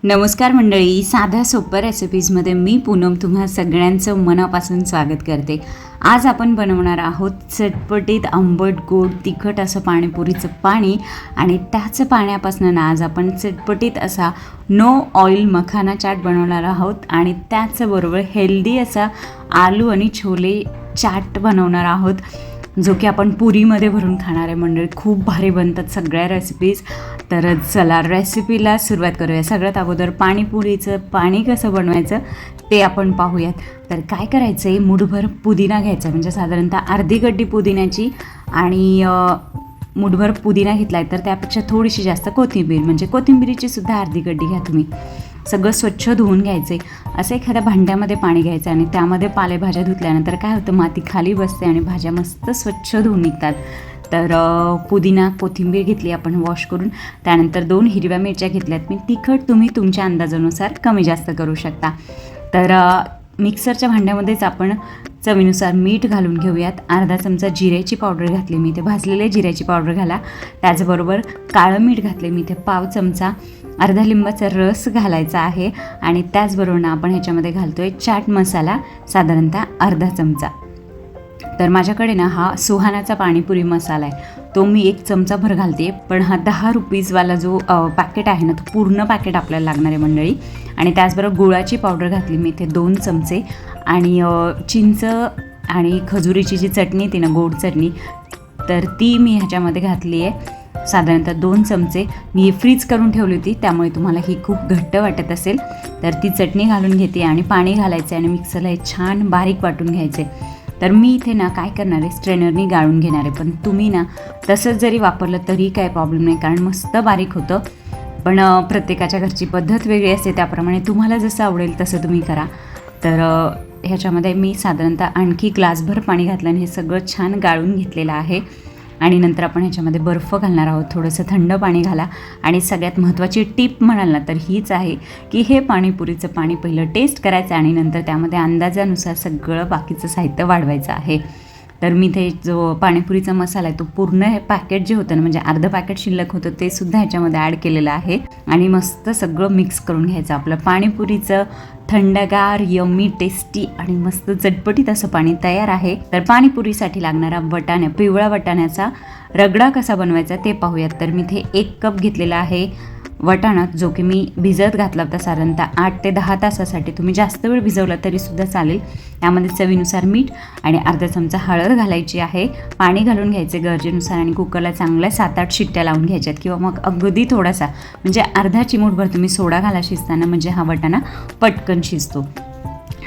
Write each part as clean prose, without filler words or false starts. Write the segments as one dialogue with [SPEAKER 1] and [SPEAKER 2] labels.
[SPEAKER 1] नमस्कार मंडळी, साध्या सोप्या रेसिपीजमध्ये मी पूनम तुम्हा सगळ्यांचं मनापासून स्वागत करते. आज आपण बनवणार आहोत चटपटीत आंबट गोड तिखट असं पाणीपुरीचं पाणी आणि त्याच पाण्यापासून आज आपण चटपटीत असा नो ऑइल मखाना चाट बनवणार आहोत आणि त्याचबरोबर हेल्दी असा आलू आणि छोले चाट बनवणार आहोत, जो की आपण पुरीमध्ये भरून खाणार आहे. मंडळी खूप भारी बनतात सगळ्या रेसिपीज. तर चला रेसिपीला सुरुवात करूया. सगळ्यात अगोदर पाणीपुरीचं पाणी कसं बनवायचं ते आपण पाहूयात. तर काय करायचं आहे, मुठभर पुदिना घ्यायचा, म्हणजे साधारणतः अर्धी गड्डी पुदिन्याची आणि मुठभर पुदिना घेतला आहे तर त्यापेक्षा थोडीशी जास्त कोथिंबीर, म्हणजे कोथिंबीरीची सुद्धा अर्धी गड्डी घ्या तुम्ही. सगळं स्वच्छ धुवून घ्यायचे. असं एखाद्या भांड्यामध्ये पाणी घ्यायचं आणि त्यामध्ये पालेभाज्या धुतल्यानंतर काय होतं, माती खाली बसते आणि भाज्या मस्त स्वच्छ धुवून निघतात. तर पुदिना कोथिंबीर घेतली आपण वॉश करून. त्यानंतर 2 हिरव्या मिरच्या घेतल्यात मी. तिखट तुम्ही तुमच्या अंदाजानुसार कमी जास्त करू शकता. तर मिक्सरच्या भांड्यामध्येच आपण चवीनुसार मीठ घालून घेऊयात. अर्धा चमचा जिऱ्याची पावडर घातली मी, ते भाजलेले जिऱ्याची पावडर घाला. त्याचबरोबर काळं मीठ घातले मी, ते पाव चमचा. अर्धा लिंबाचा रस घालायचा आहे आणि त्याचबरोबर ना आपण ह्याच्यामध्ये घालतो आहे चाट मसाला, साधारणतः अर्धा चमचा. तर माझ्याकडे ना हा सुहानाचा पाणीपुरी मसाला आहे, तो मी 1 चमचाभर घालते. पण हा 10 रुपीजवाला जो पॅकेट आहे ना, तो पूर्ण पॅकेट आपल्याला लागणार आहे मंडळी. आणि त्याचबरोबर गुळाची पावडर घातली मी, ते 2 चमचे. आणि चिंच आणि खजुरीची जी चटणी ती ना, गोड चटणी, तर ती मी ह्याच्यामध्ये घातली आहे, साधारणतः 2 चमचे. मी फ्रीज करून ठेवली होती, त्यामुळे तुम्हाला ही खूप घट्ट वाटत असेल. तर ती चटणी घालून घेते आणि पाणी घालायचं आणि मिक्सरला हे छान बारीक वाटून घ्यायचे. तर मी इथे ना काय करणार आहे, स्ट्रेनरनी गाळून घेणार आहे. पण तुम्ही ना तसंच जरी वापरलं तरी काय प्रॉब्लेम नाही, कारण मस्त बारीक होतं. पण प्रत्येकाच्या घरची पद्धत वेगळी असते, त्याप्रमाणे तुम्हाला जसं आवडेल तसं तुम्ही करा. तर ह्याच्यामध्ये मी साधारणतः आणखी ग्लासभर पाणी घातलं आणि हे सगळं छान गाळून घेतलेलं आहे. आणि नंतर आपण ह्याच्यामध्ये बर्फ घालणार आहोत, थोडंसं थंड पाणी घाला. आणि सगळ्यात महत्त्वाची टिप म्हणाल ना तर हीच आहे की हे पाणीपुरीचं पाणी पहिलं टेस्ट करायचं आणि नंतर त्यामध्ये अंदाजानुसार सगळं बाकीचं साहित्य वाढवायचं आहे. तर मी ते जो पाणीपुरीचा मसाला आहे तो पूर्ण हे पॅकेट जे होतं ना, म्हणजे अर्धं पॅकेट शिल्लक होतं ते सुद्धा ह्याच्यामध्ये ॲड केलेलं आहे. आणि मस्त सगळं मिक्स करून घ्यायचं. आपलं पाणीपुरीचं थंडगार यम्मी टेस्टी आणि मस्त चटपटीत असं पाणी तयार आहे. तर पाणीपुरीसाठी लागणारा पिवळा वाटाण्याचा रगडा कसा बनवायचा ते पाहूयात. तर मी इथे 1 कप घेतलेला आहे वाटाणा, जो की मी भिजत घातला होता साधारणतः 8 ते 10 तासासाठी. तुम्ही जास्त वेळ भिजवला तरीसुद्धा चालेल. त्यामध्ये चवीनुसार मीठ आणि अर्धा चमचा हळद घालायची आहे. पाणी घालून घ्यायचे गरजेनुसार आणि कुकरला चांगल्या 7-8 शिट्ट्या लावून घ्यायच्यात, किंवा मग अगदी थोडासा, म्हणजे अर्धा चिमूटभर तुम्ही सोडा घाला शिजताना, म्हणजे हा वाटाणा पटकन शिजतो.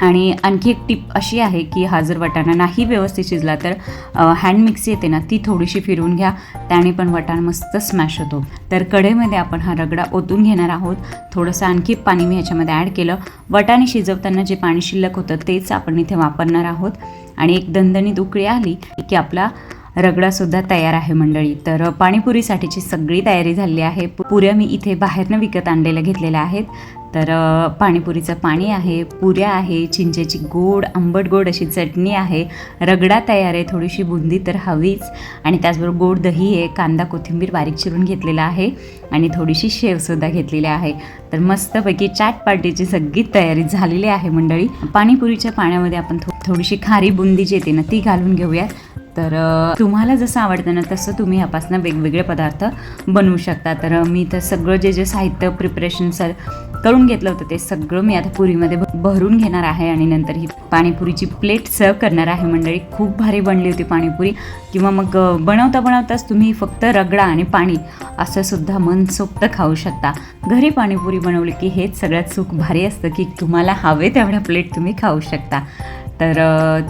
[SPEAKER 1] आणि आणखी एक टिप अशी आहे की हा जर वाटाणा नाही व्यवस्थित शिजला तर हँड मिक्सी येते ना, ती थोडीशी फिरवून घ्या, त्याने पण वाटाणा मस्त स्मॅश होतो. तर कढईमध्ये आपण हा रगडा ओतून घेणार आहोत. थोडंसं आणखी पाणी मी ह्याच्यामध्ये ॲड केलं. वाटाणे शिजवताना जे पाणी शिल्लक होतं तेच आपण इथे वापरणार आहोत. आणि एक दणदणीत उकळी आली की आपला रगडासुद्धा तयार आहे मंडळी. तर पाणीपुरीसाठीची सगळी तयारी झालेली आहे. पुऱ्या मी इथे बाहेरनं विकत आणलेल्या घेतलेल्या आहेत. तर पाणीपुरीचं पाणी आहे, पुऱ्या आहे, चिंचेची गोड आंबट गोड अशी चटणी आहे, रगडा तयार आहे, थोडीशी बुंदी तर हवीच, आणि त्याचबरोबर गोड दही आहे, कांदा कोथिंबीर बारीक चिरून घेतलेला आहे आणि थोडीशी शेवसुद्धा घेतलेली आहे. तर मस्तपैकी चाट पार्टीची सगळी तयारी झालेली आहे मंडळी. पाणीपुरीच्या पाण्यामध्ये आपण थोडीशी खारी बुंदी जी येते ना ती घालून घेऊयात. तर तुम्हाला जसं आवडतं ना तसं तुम्ही ह्यापासून वेगवेगळे पदार्थ बनवू शकता. तर मी तर सगळं जे साहित्य प्रिपरेशन करून घेतलं होतं ते सगळं मी आता पुरीमध्ये भरून घेणार आहे आणि नंतर ही पाणीपुरीची प्लेट सर्व करणार आहे मंडळी. खूप भारी बनली होती पाणीपुरी. किंवा मग बनवताच तुम्ही फक्त रगडा आणि पाणी असं सुद्धा मनसोक्त खाऊ शकता. घरी पाणीपुरी बनवली की हेच सगळ्यात सुख भारी असतं की तुम्हाला हवे तेवढ्या प्लेट तुम्ही खाऊ शकता. तर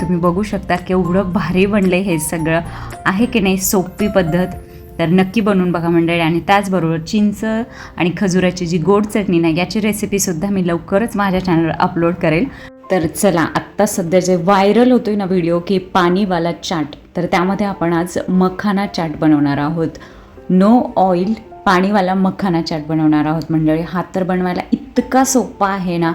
[SPEAKER 1] तुम्ही बघू शकता केवढं भारी बनलं हे सगळं आहे की नाही, सोपी पद्धत. तर नक्की बनवून बघा मंडळी. आणि त्याचबरोबर चिंच आणि खजुराची जी गोड चटणी ना, याची रेसिपीसुद्धा मी लवकरच माझ्या चॅनलवर अपलोड करेल. तर चला, आत्ता सध्या जे व्हायरल होतोय ना व्हिडिओ की पाणीवाला चाट, तर त्यामध्ये आपण आज मखाना चाट बनवणार आहोत. नो ऑइल पाणीवाला मखाना चाट बनवणार आहोत मंडळी. हा तर बनवायला इतका सोपा आहे ना,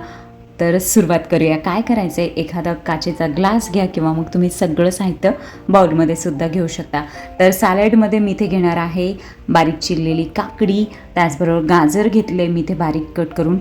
[SPEAKER 1] तर सुरुवात करूया. काय करायचं आहे, एखादा काचेचा ग्लास घ्या किंवा मग तुम्ही सगळं साहित्य बाउलमध्ये सुद्धा घेऊ शकता. तर सॅलडमध्ये मी इथे घेणार आहे बारीक चिरलेली काकडी, त्याचबरोबर गाजर घेतले मी इथे बारीक कट करून,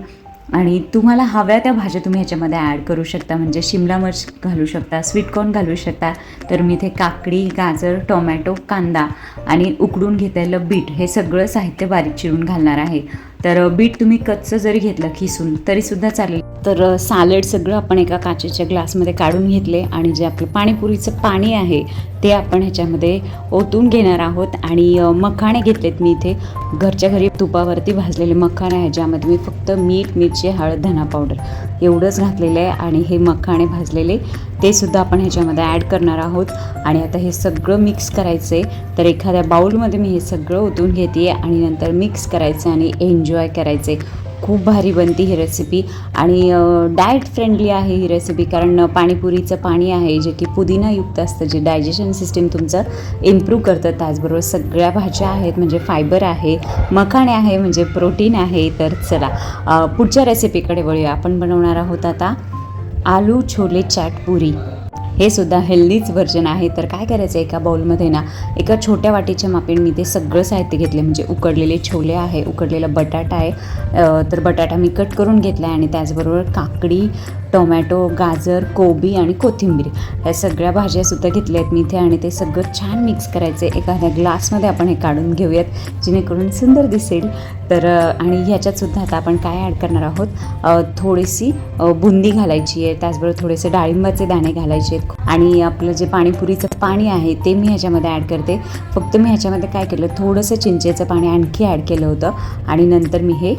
[SPEAKER 1] आणि तुम्हाला हव्या त्या भाज्या तुम्ही ह्याच्यामध्ये ॲड करू शकता. म्हणजे शिमला मिर्च घालू शकता, स्वीटकॉर्न घालू शकता. तर मी इथे काकडी, गाजर, टोमॅटो, कांदा आणि उकडून घेतलेलं बीट हे सगळं साहित्य बारीक चिरून घालणार आहे. तर बीट तुम्ही कच्चं जरी घेतलं खिसून तरीसुद्धा चालेल. तर सॅलड सगळं आपण एका काचेच्या ग्लासमध्ये काढून घेतले आणि जे आपलं पाणीपुरीचं पाणी आहे ते आपण ह्याच्यामध्ये ओतून घेणार आहोत. आणि मखाणे घेतलेत मी इथे घरच्या घरी तुपावरती भाजलेले मखाणे आहे, ज्यामध्ये मी फक्त मीठ, मिरची, हळद, धना पावडर एवढंच घातलेलं आहे. आणि हे मखाणे भाजलेले ते सुद्धा आपण ह्याच्यामध्ये ॲड करणार आहोत. आणि आता हे सगळं मिक्स करायचं आहे. तर एखाद्या बाउलमध्ये मी हे सगळं ओतून घेते आणि नंतर मिक्स करायचं आणि एन्जॉय करायचे. खूप भारी बनती ही रेसिपी आणि डाएट फ्रेंडली आहे ही रेसिपी, कारण पाणीपुरीचं पाणी आहे जे की पुदिनायुक्त असतं, जे डायजेशन सिस्टीम तुमचं इम्प्रूव्ह करतं. त्याचबरोबर सगळ्या भाज्या आहेत म्हणजे फायबर आहे, मखाणे आहे म्हणजे प्रोटीन आहे. तर चला पुढच्या रेसिपीकडे वळूया. आपण बनवणार आहोत आता आलू छोले चाट पुरी. हे सुद्धा हेल्दीच व्हर्जन आहे. तर काय करायचं, एका बाउलमध्ये ना एका छोट्या वाटीच्या मापेने मी ते सगळं साहित्य घेतले. म्हणजे उकडलेले छोले आहे, उकडलेला बटाटा आहे, तर बटाटा मी कट करून घेतला आहे. आणि त्याचबरोबर काकडी, टोमॅटो, गाजर, कोबी आणि कोथिंबीर या सगळ्या भाज्यासुद्धा घेतल्या आहेत मी इथे. आणि ते सगळं छान मिक्स करायचं आहे. एखाद्या ग्लासमध्ये आपण हे काढून घेऊयात जेणेकरून सुंदर दिसेल. तर आणि ह्याच्यातसुद्धा आता आपण काय ॲड करणार आहोत, थोडीशी बुंदी घालायची आहे, त्याचबरोबर थोडेसे डाळिंबाचे दाणे घालायचे आहेत. आणि आपलं जे पाणीपुरीचं पाणी आहे ते मी ह्याच्यामध्ये ॲड करते. फक्त मी ह्याच्यामध्ये काय केलं, थोडंसं चिंचेचं पाणी आणखी ॲड केलं होतं आणि नंतर मी हे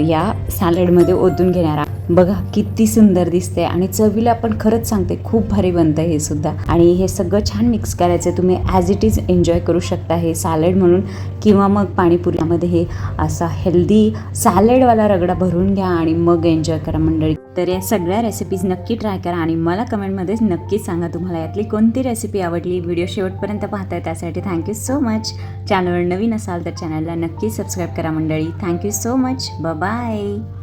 [SPEAKER 1] या सॅलडमध्ये ओतून घेणार आहे. बघा किती सुंदर दिसते आणि चवीला पण खरंच सांगते खूप भारी बनतं हे सुद्धा. आणि हे सगळं छान मिक्स करायचं. तुम्ही ॲज इट इज एन्जॉय करू शकता हे सॅलड म्हणून, किंवा मग पाणीपुरीमध्ये हे असा हेल्दी सॅलडवाला रगडा भरून घ्या आणि मग एन्जॉय करा मंडळी. तर या सगळ्या रेसिपीज नक्की ट्राय करा आणि मला कमेंटमध्ये नक्कीच सांगा तुम्हाला यातली कोणती रेसिपी आवडली. व्हिडिओ शेवटपर्यंत पाहताय त्यासाठी थँक्यू सो मच. चॅनलवर नवीन असाल तर चॅनलला नक्की सबस्क्राईब करा मंडळी. Thank you so much. बाय.